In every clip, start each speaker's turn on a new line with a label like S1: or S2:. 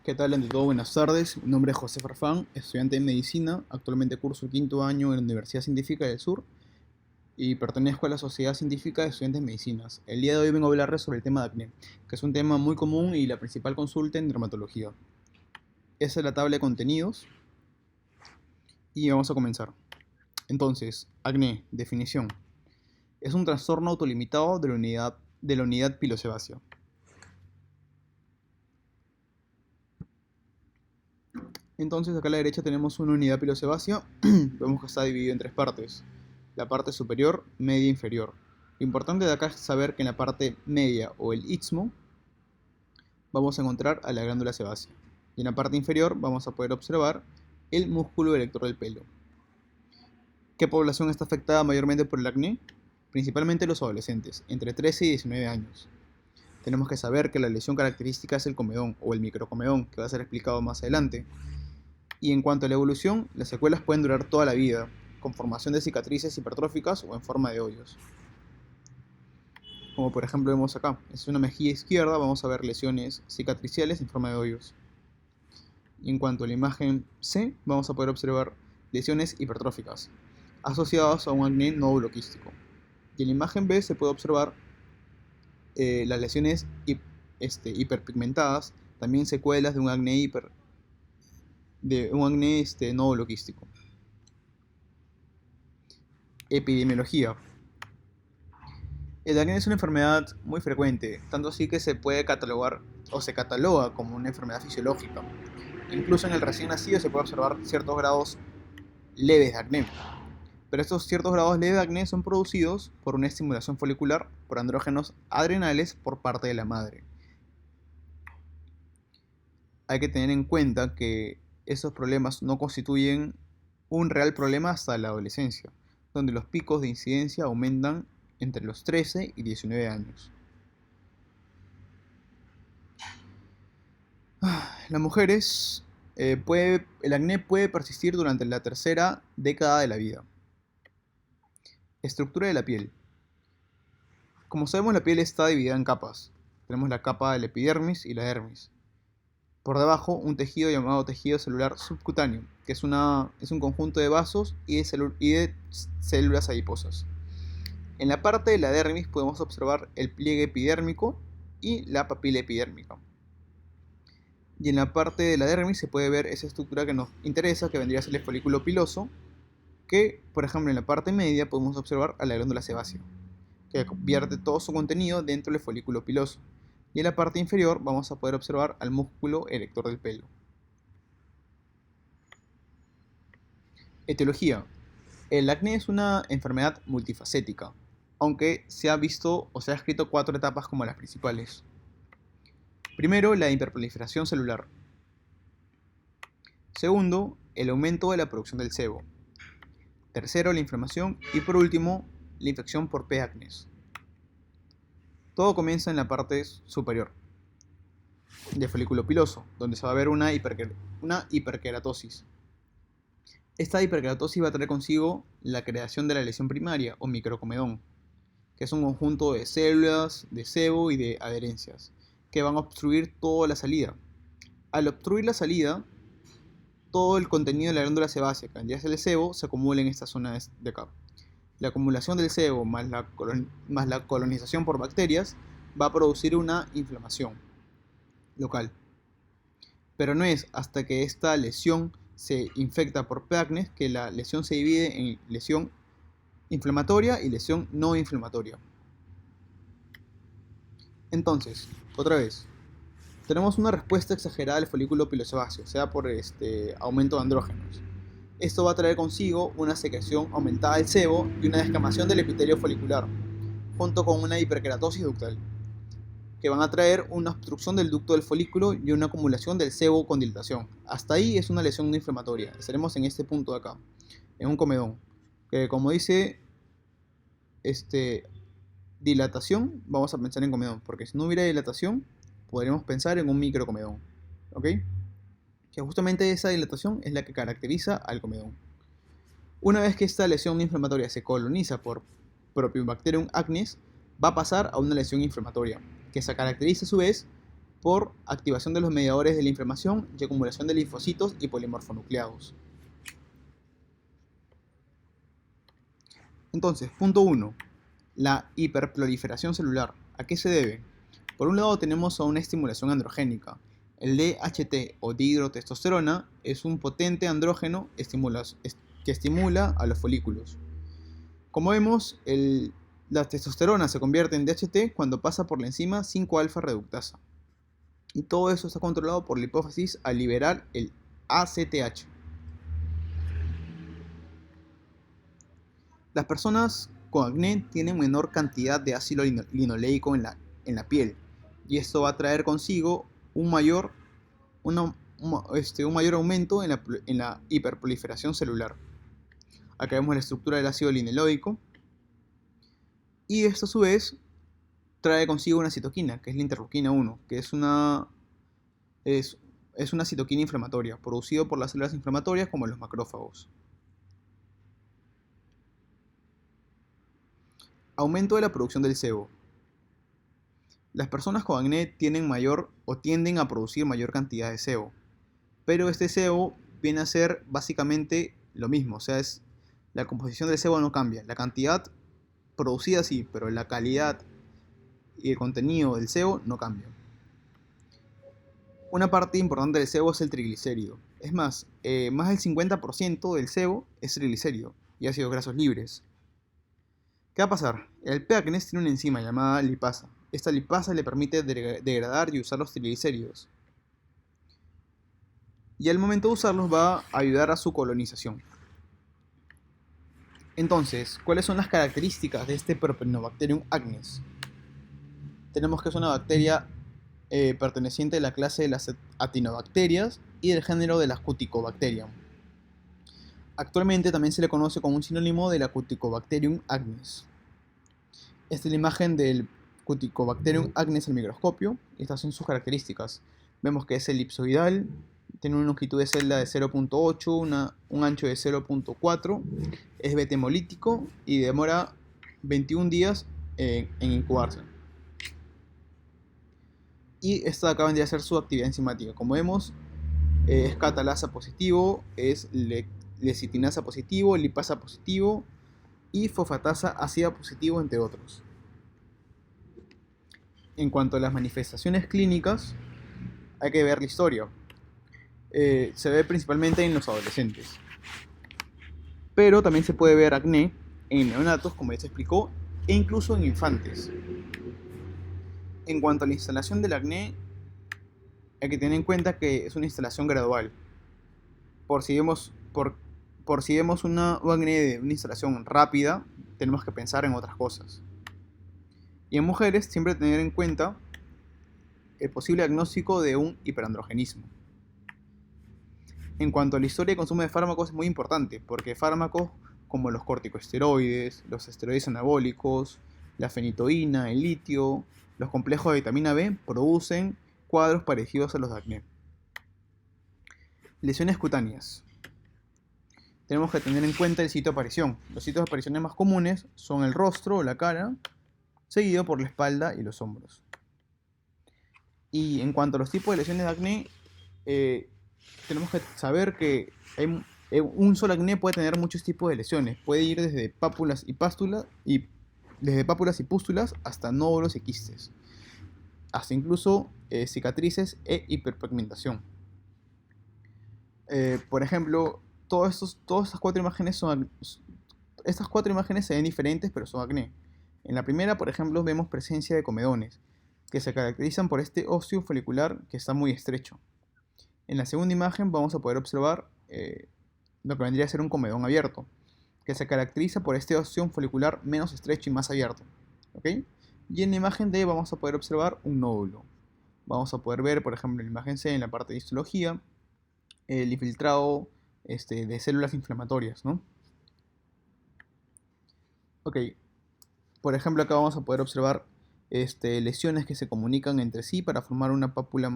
S1: ¿Qué tal? Ante todo, buenas tardes. Mi nombre es José Farfán, estudiante de medicina. Actualmente curso el quinto año en la Universidad Científica del Sur y pertenezco a la Sociedad Científica de Estudiantes de Medicinas. El día de hoy vengo a hablarles sobre el tema de acné, que es un tema muy común y la principal consulta en dermatología. Esa es la tabla de contenidos y vamos a comenzar. Entonces, acné, definición. Es un trastorno autolimitado de la unidad pilosebácea. Entonces acá a la derecha tenemos una unidad pilosebácea. Vemos que está dividido en tres partes. La parte superior, media e inferior. Lo importante de acá es saber que en la parte media o el istmo vamos a encontrar a la glándula sebácea. Y en la parte inferior vamos a poder observar el músculo erector del pelo. ¿Qué población está afectada mayormente por el acné? Principalmente los adolescentes, entre 13 y 19 años. Tenemos que saber que la lesión característica es el comedón o el microcomedón, que va a ser explicado más adelante. Y en cuanto a la evolución, las secuelas pueden durar toda la vida, con formación de cicatrices hipertróficas o en forma de hoyos. Como por ejemplo vemos acá, es una mejilla izquierda, vamos a ver lesiones cicatriciales en forma de hoyos. Y en cuanto a la imagen C, vamos a poder observar lesiones hipertróficas, asociadas a un acné nódulo quístico. Y en la imagen B se puede observar las lesiones hiperpigmentadas, también secuelas de un acné nódulo quístico. Epidemiología. El acné es una enfermedad muy frecuente, tanto así que se puede catalogar o se cataloga como una enfermedad fisiológica. Incluso en el recién nacido se puede observar ciertos grados leves de acné. Pero estos ciertos grados leves de acné son producidos por una estimulación folicular por andrógenos adrenales por parte de la madre. Hay que tener en cuenta que esos problemas no constituyen un real problema hasta la adolescencia, donde los picos de incidencia aumentan entre los 13 y 19 años. Las mujeres, el acné puede persistir durante la tercera década de la vida. Estructura de la piel. Como sabemos, la piel está dividida en capas. Tenemos la capa de la epidermis y la dermis. Por debajo, un tejido llamado tejido celular subcutáneo, que es un conjunto de vasos y de células adiposas. En la parte de la dermis podemos observar el pliegue epidérmico y la papila epidérmica. Y en la parte de la dermis se puede ver esa estructura que nos interesa, que vendría a ser el folículo piloso, que, por ejemplo, en la parte media podemos observar a la glándula sebácea, que vierte todo su contenido dentro del folículo piloso. Y en la parte inferior vamos a poder observar al músculo erector del pelo. Etiología. El acné es una enfermedad multifacética, aunque se ha visto o se ha escrito 4 etapas como las principales. Primero, la hiperproliferación celular. Segundo, el aumento de la producción del sebo. Tercero, la inflamación. Y por último, la infección por P. acnes. Todo comienza en la parte superior del folículo piloso, donde se va a ver una hiperkeratosis. Esta hiperkeratosis va a traer consigo la creación de la lesión primaria o microcomedón, que es un conjunto de células, de sebo y de adherencias, que van a obstruir toda la salida. Al obstruir la salida, todo el contenido de la glándula sebácea, que vendría a ser el sebo, se acumula en esta zona de acá. La acumulación del sebo más la colonización por bacterias va a producir una inflamación local. Pero no es hasta que esta lesión se infecta por P. acnes que la lesión se divide en lesión inflamatoria y lesión no inflamatoria. Entonces, otra vez, tenemos una respuesta exagerada del folículo pilosebáceo, sea por aumento de andrógenos. Esto va a traer consigo una secreción aumentada del sebo y una descamación del epitelio folicular, junto con una hiperkeratosis ductal, que van a traer una obstrucción del ducto del folículo y una acumulación del sebo con dilatación. Hasta ahí es una lesión no inflamatoria. Estaremos en este punto de acá, en un comedón, que como dice dilatación, vamos a pensar en comedón, porque si no hubiera dilatación, podríamos pensar en un microcomedón, ¿ok? Que justamente esa dilatación es la que caracteriza al comedón. Una vez que esta lesión inflamatoria se coloniza por Propionibacterium acnes, va a pasar a una lesión inflamatoria, que se caracteriza a su vez por activación de los mediadores de la inflamación y acumulación de linfocitos y polimorfonucleados. Entonces, punto 1. La hiperproliferación celular. ¿A qué se debe? Por un lado tenemos a una estimulación androgénica. El DHT o dihidrotestosterona es un potente andrógeno que estimula a los folículos. Como vemos, la testosterona se convierte en DHT cuando pasa por la enzima 5-alfa reductasa. Y todo eso está controlado por la hipófisis al liberar el ACTH. Las personas con acné tienen menor cantidad de ácido linoleico en la piel, y esto va a traer consigo un mayor aumento en la hiperproliferación celular. Acá vemos la estructura del ácido linoleico, y esto a su vez trae consigo una citoquina, que es la interleuquina 1, que es una citoquina inflamatoria, producida por las células inflamatorias como los macrófagos. Aumento de la producción del sebo. Las personas con acné tienden a producir mayor cantidad de sebo, pero este sebo viene a ser básicamente lo mismo, o sea, la composición del sebo no cambia, la cantidad producida sí, pero la calidad y el contenido del sebo no cambia. Una parte importante del sebo es el triglicérido. Es más del 50% del sebo es triglicérido y ácidos grasos libres. ¿Qué va a pasar? El P. acnes tiene una enzima llamada lipasa. Esta lipasa le permite degradar y usar los triglicéridos. Y al momento de usarlos va a ayudar a su colonización. Entonces, ¿cuáles son las características de este Propionobacterium acnes? Tenemos que es una bacteria perteneciente a la clase de las actinobacterias y del género de las Cuticobacterium. Actualmente también se le conoce como un sinónimo de la Cuticobacterium acnes. Esta es la imagen del Cuticobacterium acnes al microscopio. Estas son sus características. Vemos que es elipsoidal, tiene una longitud de celda de 0.8, un ancho de 0.4, es betemolítico y demora 21 días en incubarse. Y esta acá vendría a ser su actividad enzimática. Como vemos, es catalasa positivo, es lecitinasa positivo, lipasa positivo y fosfatasa ácida positivo, entre otros. En cuanto a las manifestaciones clínicas, hay que ver la historia. Se ve principalmente en los adolescentes, pero también se puede ver acné en neonatos, como ya se explicó, e incluso en infantes. En cuanto a la instalación del acné, hay que tener en cuenta que es una instalación gradual. Por si vemos un acné de una instalación rápida, tenemos que pensar en otras cosas. Y en mujeres, siempre tener en cuenta el posible diagnóstico de un hiperandrogenismo. En cuanto a la historia de consumo de fármacos, es muy importante, porque fármacos como los corticosteroides, los esteroides anabólicos, la fenitoína, el litio, los complejos de vitamina B producen cuadros parecidos a los de acné. Lesiones cutáneas. Tenemos que tener en cuenta el sitio de aparición. Los sitios de aparición más comunes son el rostro o la cara, seguido por la espalda y los hombros. Y en cuanto a los tipos de lesiones de acné, tenemos que saber que un solo acné puede tener muchos tipos de lesiones. Puede ir desde pápulas y pústulas hasta nódulos y quistes, hasta incluso cicatrices e hiperpigmentación. Por ejemplo, todas estas cuatro imágenes se ven diferentes, pero son acné. En la primera, por ejemplo, vemos presencia de comedones, que se caracterizan por este óseo folicular que está muy estrecho. En la segunda imagen vamos a poder observar lo que vendría a ser un comedón abierto, que se caracteriza por este óseo folicular menos estrecho y más abierto. ¿Okay? Y en la imagen D vamos a poder observar un nódulo. Vamos a poder ver, por ejemplo, en la imagen C, en la parte de histología, el infiltrado de células inflamatorias, ¿no? Ok, por ejemplo, acá vamos a poder observar lesiones que se comunican entre sí para formar una pápula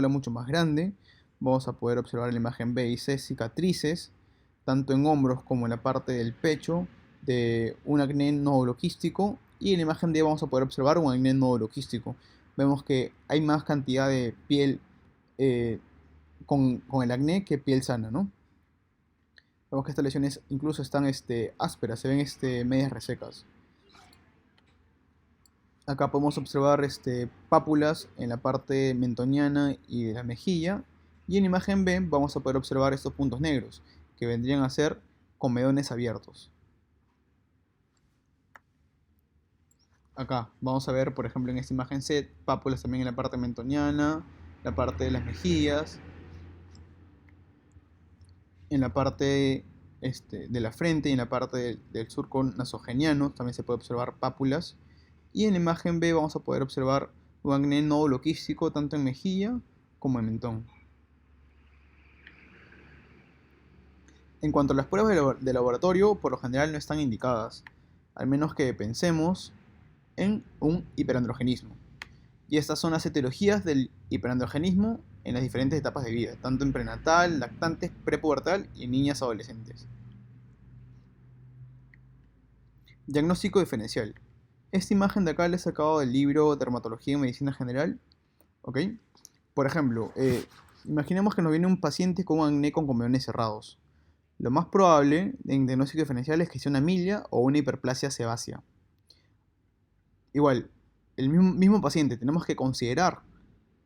S1: mucho más grande. Vamos a poder observar en la imagen B y C cicatrices, tanto en hombros como en la parte del pecho, de un acné nódulo quístico. Y en la imagen D vamos a poder observar un acné nódulo quístico. vemos que hay más cantidad de piel eh, con el acné que piel sana, ¿no? Vemos que estas lesiones incluso están ásperas, se ven medias resecas. Acá podemos observar pápulas en la parte mentoniana y de la mejilla. Y en imagen B vamos a poder observar estos puntos negros, que vendrían a ser comedones abiertos. Acá vamos a ver, por ejemplo, en esta imagen C, pápulas también en la parte mentoniana, la parte de las mejillas, en la parte de la frente y en la parte del surco nasogeniano también se puede observar pápulas. Y en la imagen B vamos a poder observar un acné nódulo quístico tanto en mejilla como en mentón. En cuanto a las pruebas de laboratorio, por lo general no están indicadas, al menos que pensemos en un hiperandrogenismo. Y estas son las etiologías del hiperandrogenismo en las diferentes etapas de vida, tanto en prenatal, lactantes, prepubertal y en niñas adolescentes. Diagnóstico diferencial. Esta imagen de acá la he sacado del libro Dermatología en Medicina General. ¿Ok? Por ejemplo, imaginemos que nos viene un paciente con un acné con comedones cerrados. Lo más probable en diagnóstico diferencial es que sea una milia o una hiperplasia sebácea. Igual, el mismo paciente tenemos que considerar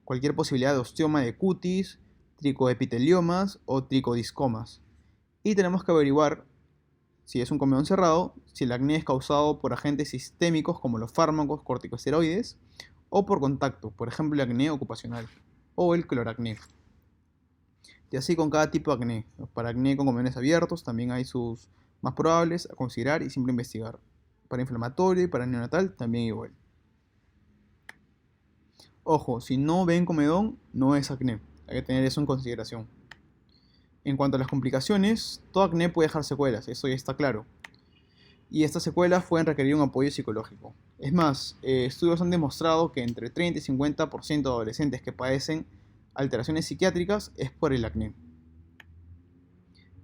S1: cualquier posibilidad de osteoma de cutis, tricoepiteliomas o tricodiscomas. Y tenemos que averiguar si es un comedón cerrado, si el acné es causado por agentes sistémicos como los fármacos corticosteroides o por contacto, por ejemplo el acné ocupacional o el cloracné. Y así con cada tipo de acné. Para acné con comedones abiertos también hay sus más probables a considerar y siempre investigar. Para inflamatorio y para neonatal también igual. Ojo, si no ven comedón, no es acné. Hay que tener eso en consideración. En cuanto a las complicaciones, todo acné puede dejar secuelas, eso ya está claro. Y estas secuelas pueden requerir un apoyo psicológico. Es más, estudios han demostrado que entre 30 y 50% de adolescentes que padecen alteraciones psiquiátricas es por el acné.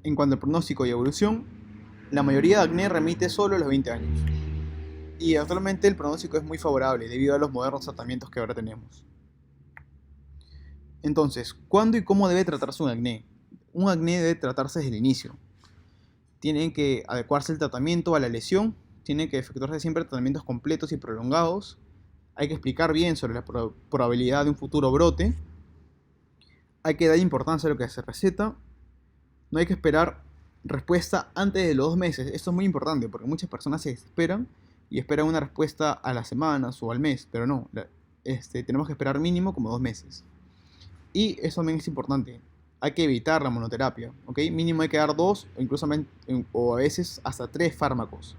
S1: En cuanto al pronóstico y evolución, la mayoría de acné remite solo a los 20 años. Y actualmente el pronóstico es muy favorable debido a los modernos tratamientos que ahora tenemos. Entonces, ¿cuándo y cómo debe tratarse un acné? Un acné debe tratarse desde el inicio. Tiene que adecuarse el tratamiento a la lesión, tiene que efectuarse siempre tratamientos completos y prolongados. Hay que explicar bien sobre la probabilidad de un futuro brote. Hay que dar importancia a lo que se receta. No hay que esperar respuesta antes de los 2 meses. Esto es muy importante porque muchas personas se desesperan y esperan una respuesta a las semanas o al mes, pero no, tenemos que esperar mínimo como 2 meses. Y eso también es importante, hay que evitar la monoterapia, ¿ok? Mínimo hay que dar 2 o incluso o a veces hasta 3 fármacos.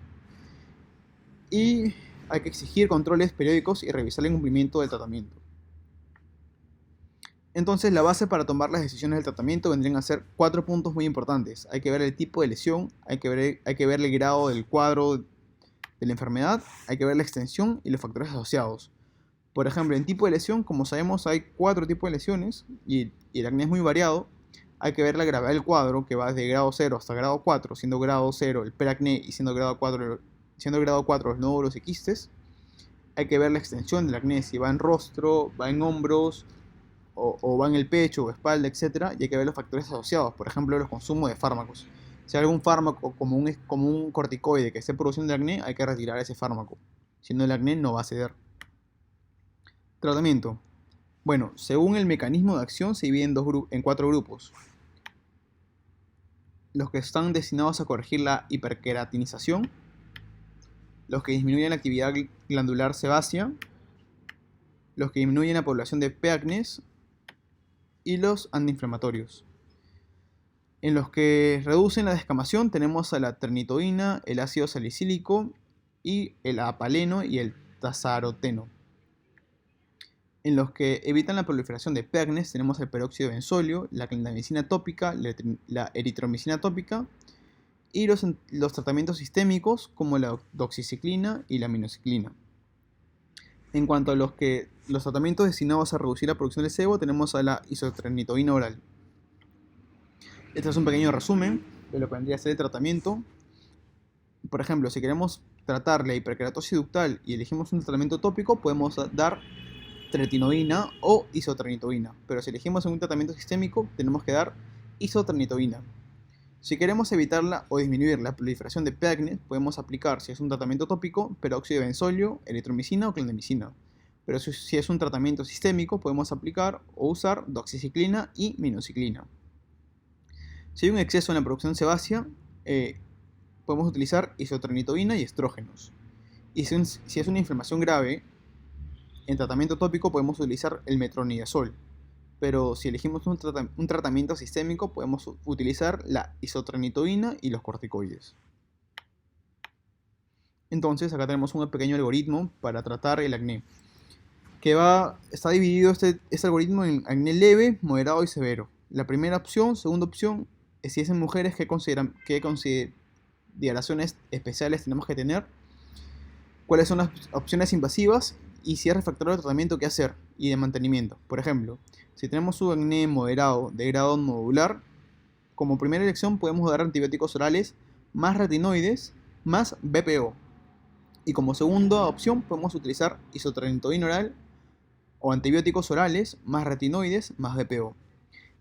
S1: Y hay que exigir controles periódicos y revisar el cumplimiento del tratamiento. Entonces la base para tomar las decisiones del tratamiento vendrían a ser 4 puntos muy importantes. Hay que ver el tipo de lesión, hay que ver el grado del cuadro de la enfermedad, hay que ver la extensión y los factores asociados. Por ejemplo, en tipo de lesión, como sabemos, hay 4 tipos de lesiones y el acné es muy variado. Hay que ver la gravedad del cuadro, que va desde grado 0 hasta grado 4, siendo grado 0 el preacné y siendo grado 4 los nódulos y quistes. Hay que ver la extensión del acné, si va en rostro, va en hombros, o va en el pecho o espalda, etc. Y hay que ver los factores asociados, por ejemplo, los consumos de fármacos. Si hay algún fármaco como un corticoide que esté produciendo el acné, hay que retirar ese fármaco. Si no, el acné no va a ceder. Tratamiento. Bueno, según el mecanismo de acción se divide en 4 grupos. Los que están destinados a corregir la hiperqueratinización, los que disminuyen la actividad glandular sebácea, los que disminuyen la población de P. acnes y los antiinflamatorios. En los que reducen la descamación tenemos a la ternitoína, el ácido salicílico y el apaleno y el tazaroteno. En los que evitan la proliferación de P. acnes tenemos el peróxido de benzolio, la clindamicina tópica, la eritromicina tópica y los tratamientos sistémicos como la doxiciclina y la minoxiclina. En cuanto a los tratamientos destinados a reducir la producción de sebo, tenemos a la isotretinoína oral. Este es un pequeño resumen de lo que vendría a ser el tratamiento. Por ejemplo, si queremos tratar la hiperkeratosis ductal y elegimos un tratamiento tópico, podemos dar tretinoína o isotretinoína, pero si elegimos un tratamiento sistémico tenemos que dar isotretinoína. Si queremos evitarla o disminuir la proliferación de P. acnes, podemos aplicar, si es un tratamiento tópico, peróxido de benzolio, eritromicina o clindamicina. Pero si es un tratamiento sistémico, podemos aplicar o usar doxiciclina y minoxiclina. Si hay un exceso en la producción sebácea, podemos utilizar isotretinoína y estrógenos. Y si es una inflamación grave, en tratamiento tópico podemos utilizar el metronidazol. Pero si elegimos un tratamiento sistémico, podemos utilizar la isotretinoína y los corticoides. Entonces, acá tenemos un pequeño algoritmo para tratar el acné. Está dividido este algoritmo en acné leve, moderado y severo. La primera opción, segunda opción, es si es en mujeres, qué consideraciones especiales tenemos que tener, cuáles son las opciones invasivas y si es refractario al tratamiento, qué hacer y de mantenimiento. Por ejemplo, si tenemos un acné moderado de grado nodular, como primera elección podemos dar antibióticos orales más retinoides más BPO. Y como segunda opción podemos utilizar isotretinoína oral o antibióticos orales más retinoides más BPO.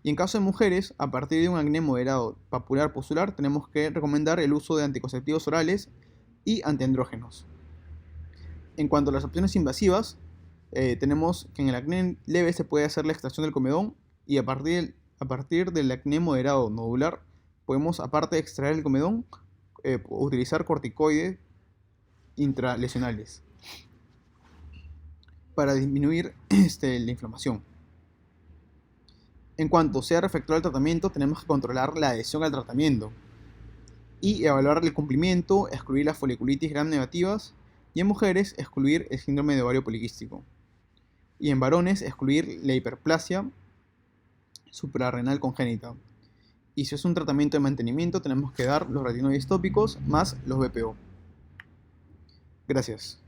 S1: Y en caso de mujeres, a partir de un acné moderado papular pustular, tenemos que recomendar el uso de anticonceptivos orales y antiandrógenos. En cuanto a las opciones invasivas, tenemos que en el acné leve se puede hacer la extracción del comedón y a partir del acné moderado nodular podemos, aparte de extraer el comedón, utilizar corticoides intralesionales para disminuir la inflamación. En cuanto sea refractario al tratamiento, tenemos que controlar la adhesión al tratamiento y evaluar el cumplimiento, excluir las foliculitis gram negativas y en mujeres excluir el síndrome de ovario poliquístico y en varones excluir la hiperplasia suprarrenal congénita. Y si es un tratamiento de mantenimiento tenemos que dar los retinoides tópicos más los BPO. Gracias.